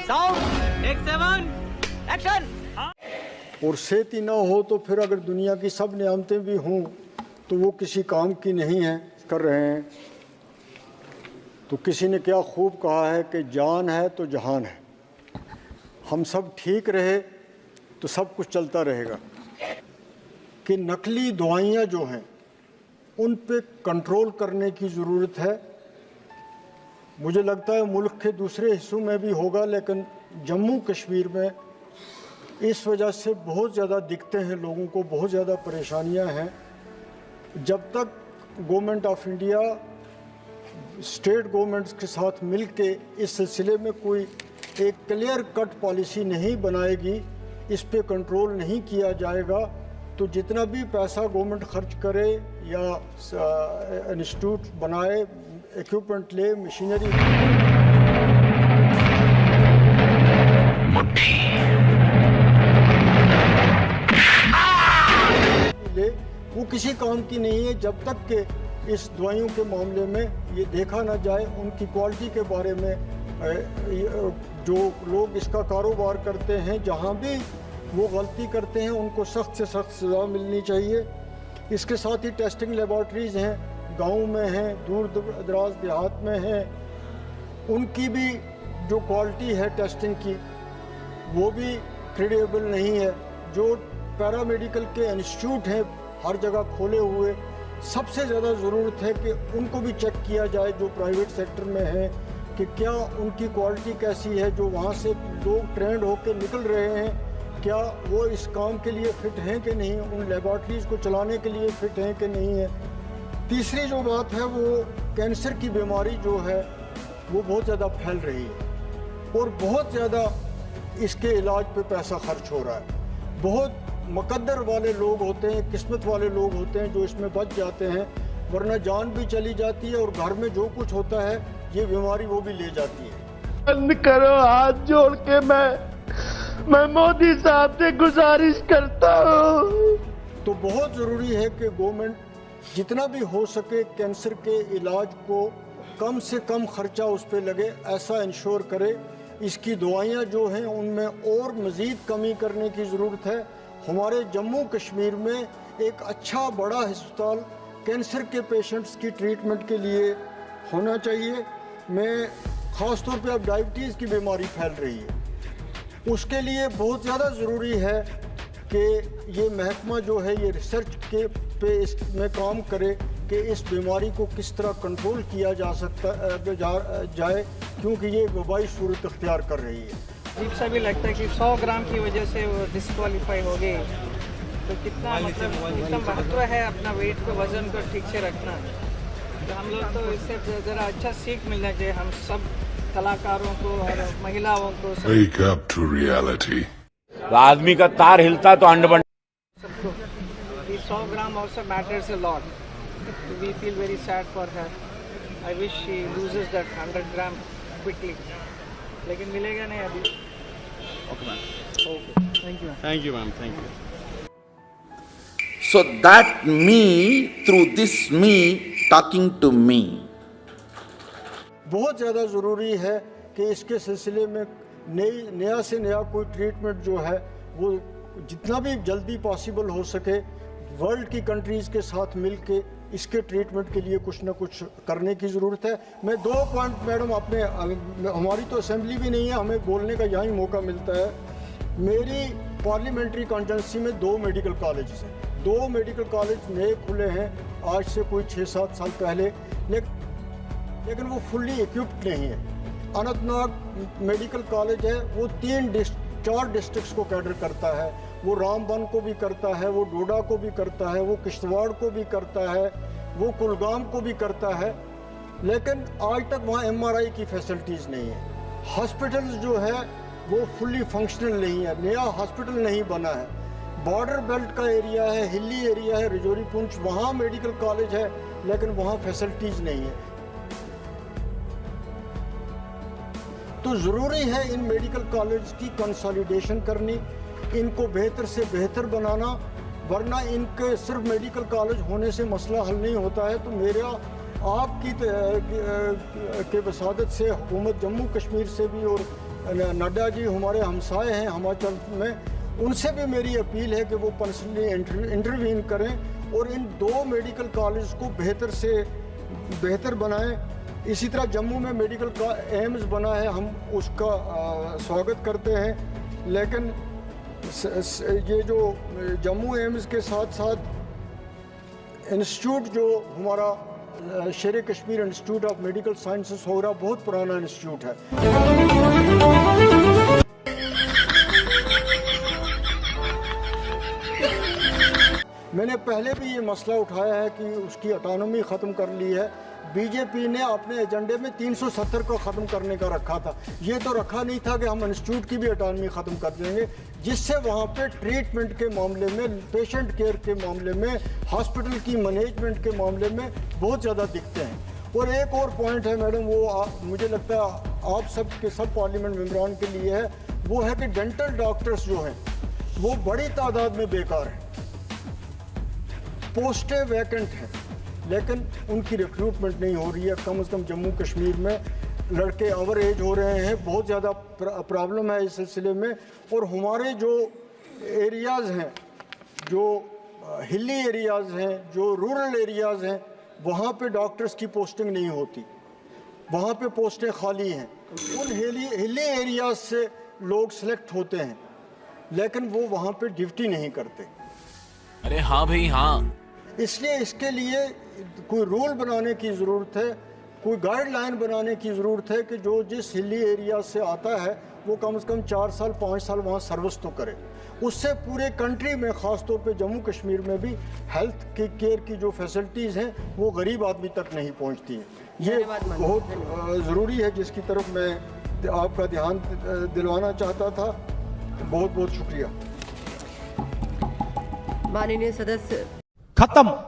Sound take 7 action. और सेहती ना हो तो फिर अगर दुनिया की सब नियामतें भी हों तो वो किसी काम की नहीं है कर रहे हैं। तो किसी ने क्या खूब कहा है कि जान है तो जहान है। हम सब ठीक रहे तो सब कुछ चलता रहेगा। कि नकली दवाइयाँ जो हैं उन पे कंट्रोल करने की ज़रूरत है। मुझे लगता है मुल्क के दूसरे हिस्सों में भी होगा, लेकिन जम्मू कश्मीर में इस वजह से बहुत ज़्यादा दिक्कतें हैं, लोगों को बहुत ज़्यादा परेशानियां हैं। जब तक government of India state governments के साथ मिल के इस सिलसिले में कोई एक क्लियर कट पॉलिसी नहीं बनाएगी, इस पे कंट्रोल नहीं किया जाएगा, तो जितना भी पैसा गवर्नमेंट खर्च करे या इंस्टीट्यूट बनाए, इक्विपमेंट ले, मशीनरी ले, वो किसी काम की नहीं है जब तक कि इस दवाइयों के मामले में ये देखा ना जाए, उनकी क्वालिटी के बारे में। जो लोग इसका कारोबार करते हैं, जहाँ भी वो गलती करते हैं, उनको सख्त से सख्त सज़ा मिलनी चाहिए। इसके साथ ही टेस्टिंग लेबॉर्ट्रीज़ हैं, गाँव में हैं, दूर दराज देहात में हैं, उनकी भी जो क्वालिटी है टेस्टिंग की वो भी क्रेडिबल नहीं है। जो पैरामेडिकल के इंस्टीट्यूट हैं हर जगह खोले हुए, सबसे ज़्यादा ज़रूरत है कि उनको भी चेक किया जाए जो प्राइवेट सेक्टर में है, कि क्या उनकी क्वालिटी कैसी है। जो वहाँ से लोग ट्रेंड होकर निकल रहे हैं, क्या वो इस काम के लिए फ़िट हैं कि नहीं, उन लेबॉर्ट्रीज़ को चलाने के लिए फ़िट हैं कि नहीं है। तीसरी जो बात है वो कैंसर की बीमारी जो है वो बहुत ज़्यादा फैल रही है और बहुत ज़्यादा इसके इलाज पे पैसा खर्च हो रहा है। बहुत मुकद्दर वाले लोग होते हैं, किस्मत वाले लोग होते हैं जो इसमें बच जाते हैं, वरना जान भी चली जाती है और घर में जो कुछ होता है ये बीमारी वो भी ले जाती है। बंद करो, हाथ जोड़ के मैं मोदी साहब से गुजारिश करता हूँ। तो बहुत ज़रूरी है कि गवर्नमेंट जितना भी हो सके कैंसर के इलाज को कम से कम खर्चा उस पर लगे, ऐसा इंश्योर करे। इसकी दवाइयाँ जो हैं उनमें और मज़ीद कमी करने की ज़रूरत है। हमारे जम्मू कश्मीर में एक अच्छा बड़ा अस्पताल कैंसर के पेशेंट्स की ट्रीटमेंट के लिए होना चाहिए। मैं ख़ास तौर पे अब डायबिटीज़ की बीमारी फैल रही है, उसके लिए बहुत ज़्यादा ज़रूरी है कि ये महकमा जो है ये रिसर्च के पे इसमें काम करे कि इस बीमारी को किस तरह कंट्रोल किया जा सकता जाए, क्योंकि ये वबाई सूरत अख्तियार कर रही है। अजीब सा भी लगता है कि 100 ग्राम की वजह से वो डिस्क्वालीफाई हो गए, तो कितना कितना महत्व है अपना वेट को, वजन को ठीक से रखना। तो हम लोग तो इससे ज़रा अच्छा सीख मिलना चाहिए हम सब कलाकारों को और महिलाओं को। Wake up to reality. आदमी का तार हिलता तो अंड बन सबको 100 ग्राम also matters a lot. We feel very sad for her. I wish she loses that 100 gram quickly. लेकिन मिलेगा नहीं अभी। Okay, ma'am. Okay. Thank you. Thank you, ma'am. Thank you. So that me, through this me, talking to me. बहुत ज़्यादा ज़रूरी है कि इसके सिलसिले में नया से नया कोई ट्रीटमेंट जो है वो जितना भी जल्दी पॉसिबल हो सके वर्ल्ड की कंट्रीज़ के साथ मिल के इसके ट्रीटमेंट के लिए कुछ ना कुछ करने की ज़रूरत है। मैं 2 पॉइंट मैडम अपने, हमारी तो असेंबली भी नहीं है, हमें बोलने का यहाँ ही मौका मिलता है। मेरी पार्लियामेंट्री कॉन्स्टिट्यूंसी में 2 मेडिकल कॉलेज हैं, 2 मेडिकल कॉलेज नए खुले हैं आज से कोई 6-7 साल पहले, लेकिन वो फुल्ली इक्विप्ड नहीं है। अनंतनाग मेडिकल कॉलेज है, वो 4 डिस्ट्रिक्ट्स को कैटर करता है, वो रामबन को भी करता है, वो डोडा को भी करता है, वो किश्तवाड़ को भी करता है, वो कुलगाम को भी करता है, लेकिन आज तक वहाँ MRI की फैसिलिटीज़ नहीं है। हॉस्पिटल्स जो है वो फुल्ली फंक्शनल नहीं है, नया हॉस्पिटल नहीं बना है। बॉर्डर बेल्ट का एरिया है, हिली एरिया है, रजौरी पुंछ, वहाँ मेडिकल कॉलेज है लेकिन वहाँ फैसिलिटीज़ नहीं है। तो ज़रूरी है इन मेडिकल कॉलेज की कंसोलिडेशन करनी, इनको बेहतर से बेहतर बनाना, वरना इनके सिर्फ मेडिकल कॉलेज होने से मसला हल नहीं होता है। तो मेरा आपकी के वसादत से हुकूमत जम्मू कश्मीर से भी और नड्डा जी हमारे हमसाए हैं हिमाचल में, उनसे भी मेरी अपील है कि वो पर्सनली इंटरवीन करें और इन 2 मेडिकल कॉलेज को बेहतर से बेहतर बनाएं। इसी तरह जम्मू में मेडिकल का एम्स बना है, हम उसका स्वागत करते हैं, लेकिन ये जो जम्मू एम्स के साथ साथ इंस्टीट्यूट जो हमारा शेर Kashmir institute of medical sciences हो रहा, बहुत पुराना इंस्टीट्यूट है। मैंने पहले भी ये मसला उठाया है कि उसकी ऑटोनॉमी ख़त्म कर ली है। बीजेपी ने अपने एजेंडे में 370 को ख़त्म करने का रखा था। ये तो रखा नहीं था कि हम इंस्टीट्यूट की भी ऑटोनॉमी ख़त्म कर देंगे, जिससे वहाँ पे ट्रीटमेंट के मामले में, पेशेंट केयर के मामले में, हॉस्पिटल की मैनेजमेंट के मामले में बहुत ज़्यादा दिखते हैं। और एक और पॉइंट है मैडम, वो मुझे लगता है आप सब के सब पार्लियामेंट मेम्बरान के लिए है, वो है कि डेंटल डॉक्टर्स जो हैं वो बड़ी तादाद में बेकार हैं, पोस्टें वैकेंट हैं, लेकिन उनकी रिक्रूटमेंट नहीं हो रही है। कम से कम जम्मू कश्मीर में लड़के ओवर एज हो रहे हैं, बहुत ज़्यादा प्रॉब्लम है इस सिलसिले में। और हमारे जो एरियाज़ हैं, जो हिली एरियाज़ हैं, जो रूरल एरियाज़ हैं, वहाँ पे डॉक्टर्स की पोस्टिंग नहीं होती, वहाँ पे पोस्टें खाली हैं। उन हिली एरियाज़ से लोग सेलेक्ट होते हैं, लेकिन वो वहाँ पे ड्यूटी नहीं करते। अरे हाँ भाई हाँ। इसलिए इसके लिए कोई रूल बनाने की ज़रूरत है, कोई गाइडलाइन बनाने की ज़रूरत है कि जो जिस हिली एरिया से आता है वो कम से कम 4 साल 5 साल वहाँ सर्विस तो करे। उससे पूरे कंट्री में, ख़ास तौर पे जम्मू कश्मीर में भी हेल्थ की केयर की जो फैसिलिटीज़ हैं वो गरीब आदमी तक नहीं पहुँचती हैं। ये बहुत ज़रूरी है, जिसकी तरफ मैं आपका ध्यान दिलवाना चाहता था। बहुत बहुत शुक्रिया। माननीय सदस्य खत्म।